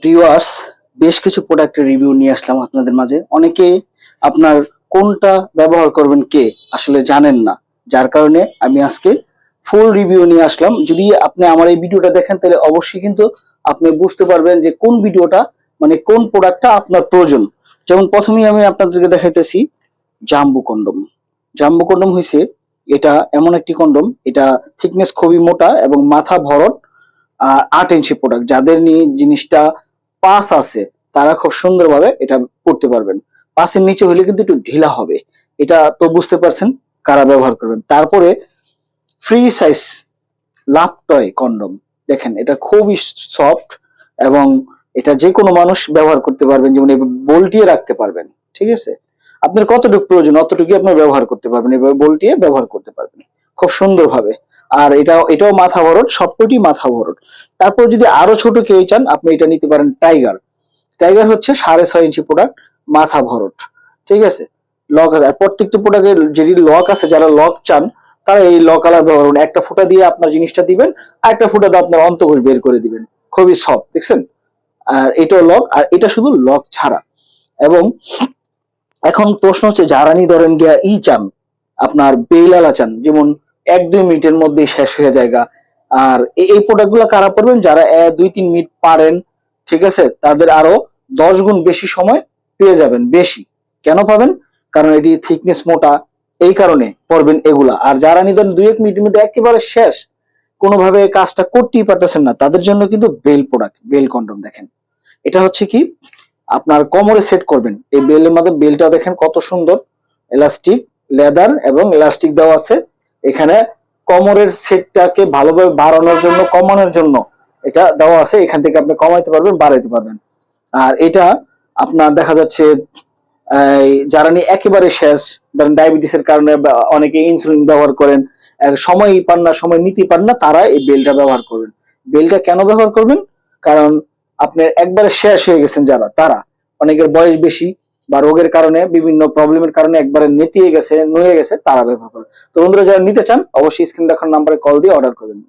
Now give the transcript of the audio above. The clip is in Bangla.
ভিউয়ার্স, বেশ কিছু প্রোডাক্টের রিভিউ নিয়ে আসলাম আপনাদের মাঝে। অনেকে আপনার কোনটা ব্যবহার করবেন কে আসলে জানেন না, যার কারণে আমি আজকে ফুল রিভিউ নিয়ে আসলাম। যদি আপনি আমার এই ভিডিওটা দেখেন তাহলে অবশ্যই কিন্তু আপনি বুঝতে পারবেন যে কোন ভিডিওটা মানে কোন প্রোডাক্টটা আপনার প্রয়োজন। যেমন প্রথমেই আমি আপনাদেরকে দেখাইতেছি জাম্বু কন্ডম। জাম্বু কন্ডম হইছে এটা এমন একটি কন্ডম, এটা থিকনেস খুবই মোটা এবং মাথা ভরট। 8 ইঞ্চি প্রোডাক্ট, যাদের নিয়ে জিনিসটা পাস আছে তারা খুব সুন্দরভাবে এটা করতে পারবেন। পাসের নিচে হলে কিন্তু একটু ঢিলা হবে, এটা তো বুঝতে পারছেন কারা ব্যবহার করবেন। তারপরে ফ্রি সাইজ লাভ টয় কন্ডম, দেখেন এটা খুবই সফট এবং এটা যে কোনো মানুষ ব্যবহার করতে পারবেন, যেমন বল্টিয়ে রাখতে পারবেন। ঠিক আছে, আপনার কতটুকু প্রয়োজন অতটুকু আপনার ব্যবহার করতে পারবেন, এভাবে বল্টিয়ে ব্যবহার করতে পারবেন খুব সুন্দরভাবে। আর এটাও মাথা ভরট, সবকটি মাথা ভরট। তারপর যদি আরো ছোট কেউ চান আপনি এটা নিতে পারেন টাইগার। টাইগার হচ্ছে 6.5 ইঞ্চি প্রোডাক্ট, মাথা ভরট। ঠিক আছে, লক আছে, আর প্রত্যেকটি প্রোডাক্টের যেটি লক আছে, যারা লক চান তারা এই লক কালার ব্যবহার করুন। একটা ফুটা দিয়ে আপনার জিনিসটা দিবেন, আর একটা ফুটা দিয়ে আপনার অন্তঃকোষ বের করে দিবেন। খুবই সফট, দেখছেন। আর এটাও লক, আর এটা শুধু লক ছাড়া। এবং এখন প্রশ্ন হচ্ছে যারা নি ধরেন গিয়া চান, আপনার বেইলালা চান, যেমন 1-2 মিনিটের মধ্যে শেষ হয়ে যায়গা। আর এই প্রোডাক্ট গুলো কারা পারবেন, যারা 2-3 মিনিট পারেন। ঠিক আছে, তাদের আরো 10 গুণ বেশি সময় পেয়ে যাবেন। বেশি কেন পাবেন, কারণ এটি থিকনেস মোটা, এই কারণে পড়বেন এগুলা। আর যারা নিদেন 2-1 মিনিটের মধ্যে একেবারে শেষ, কোনোভাবে কাজটা করতেই পারতেছেন না, তাদের জন্য কিন্তু বেল প্রোডাক্ট, বেল কন্ডম। দেখেন এটা হচ্ছে কি আপনার কোমরে সেট করবেন, এই বেলের মধ্যে বেলটা দেখেন কত সুন্দর, এলাস্টিক, লেদার এবং এলাস্টিক দেওয়া আছে এখানে। কোমরের সেটটাকে ভালোভাবে বাড়ানোর জন্য, কমানোর জন্য এটা দেওয়া আছে। এখান থেকে আপনি কমাইতে পারবেন, বাড়াইতে পারবেন। আর এটা আপনার দেখা যাচ্ছে যারা নিয়ে একেবারে শেষ, ধরেন ডায়াবেটিসের কারণে অনেকে ইনসুলিন ব্যবহার করেন, সময় পান না, সময় নিতে পান না, তারা এই বেলটা ব্যবহার করবেন। বেলটা কেন ব্যবহার করবেন, কারণ আপনার একবারে শেষ হয়ে গেছেন যারা, তারা অনেকের বয়স বেশি বা রোগের কারণে, বিভিন্ন প্রবলেমের কারণে একবারে নেতিয়ে গেছে, নুয়ে গেছে, তারা ব্যবহার করবেন। তো বন্ধুরা, যারা নিতে চান অবশ্যই স্ক্রিন দেখার নাম্বারে কল দিয়ে অর্ডার করবেন।